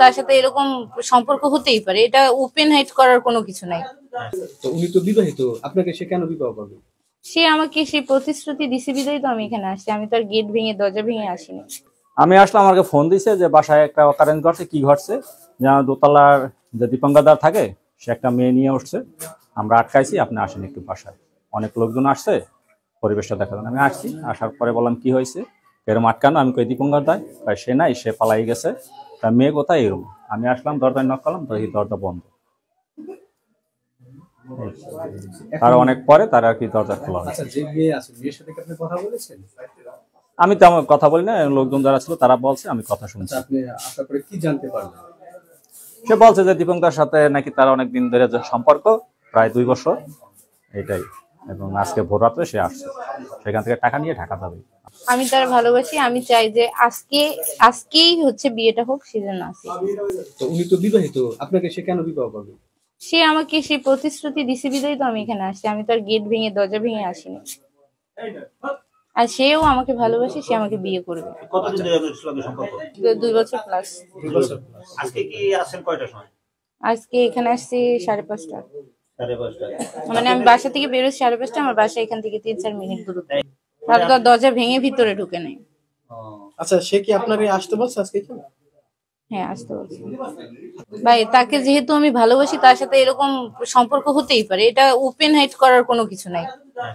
তার সাথে এরকম সম্পর্ক হতেই পারে, এটা ওপেন হাইড করার কোনো কিছু নাই। তো উনি তো বিবাহিত, আপনাকে সে কেন বিবাহ করবে? সে আমাকে সেই প্রতিশ্রুতি দিছে বিদায় তো আমি এখানে আসছি, আমি তো আর গেট ভেঙে দরজা ভেঙে আসিনি। আমি আসলাম, আমাকে ফোন দিছে যে বাসায় একটা অকারেন্স ঘটছে। কি ঘটছে? যে দোতলার যে দীপঙ্করদার থাকে, সে একটা মেয়ে নিয়ে উঠছে, আমরা আটকাইছি, আপনি আসেন একটু বাসায়। অনেক লোকজন আসছে, পরিবেশটা দেখার জন্য আমি আসছি। আসার পরে বললাম কি হয়েছে, এরকম আটকানো? আমি কই দীপঙ্কর দায়, সে নাই, সে পালাই গেছে। তা মেয়ে কোথায়? এরকম। আমি আসলাম, দরজায় নক করলাম, দেখি দরজা বন্ধ। তার অনেক পরে তার আর কি দরজা খোলা হয়েছে। আমি তেমন কথা বলি না, লোকজন যারা ছিল তারা বলছে, আমি কথা শুনছি। কি জানতে পারলেন? সে বলছে যে দীপঙ্কর সাথে নাকি তার অনেকদিন ধরে সম্পর্ক, প্রায় 2 বছর, এটাই। এবং আজকে ভোর রাত্রে সে আসছে, সেখান থেকে টাকা নিয়ে ঢাকা যাবে। আমি তার ভালোবাসি, আমি চাই যে আজকেই হচ্ছে বিয়েটা হোক, সেজন্য আসি। তো উনি তো বিবাহিত, আপনাকে সে কেন বিবাহ করবে? সে আমাকে সেই প্রতিশ্রুতি দিছে বিদায় তো আমি এখানে আসছি, আমি তো আর গেট ভেঙে দরজা ভেঙে আসিনি। আর সেও আমাকে ভালোবাসে, সে আমাকে বিয়ে করবে। কতদিন ধরে আপনাদের সাথে সম্পর্ক? 2 বছর প্লাস। আজকে কি আসেন কয়টার সময়? আজকে এখানে আসছি 5:30। 5:30। মানে আমি বাসা থেকে বেরোচ্ছি 5:30, আমার বাসা এখান থেকে 3-4 মিনিট দূরত্ব। তারপর দরজা ভেঙে ভিতরে ঢুকে নেই। আচ্ছা, সে কি আপনাকে আসতে বলছে আজকে? হ্যাঁ, আসতে বলছি। ভাই, তাকে যেহেতু আমি ভালোবাসি, তার সাথে এরকম সম্পর্ক হতেই পারে, এটা ওপেন হাইড করার কোনো কিছু নাই।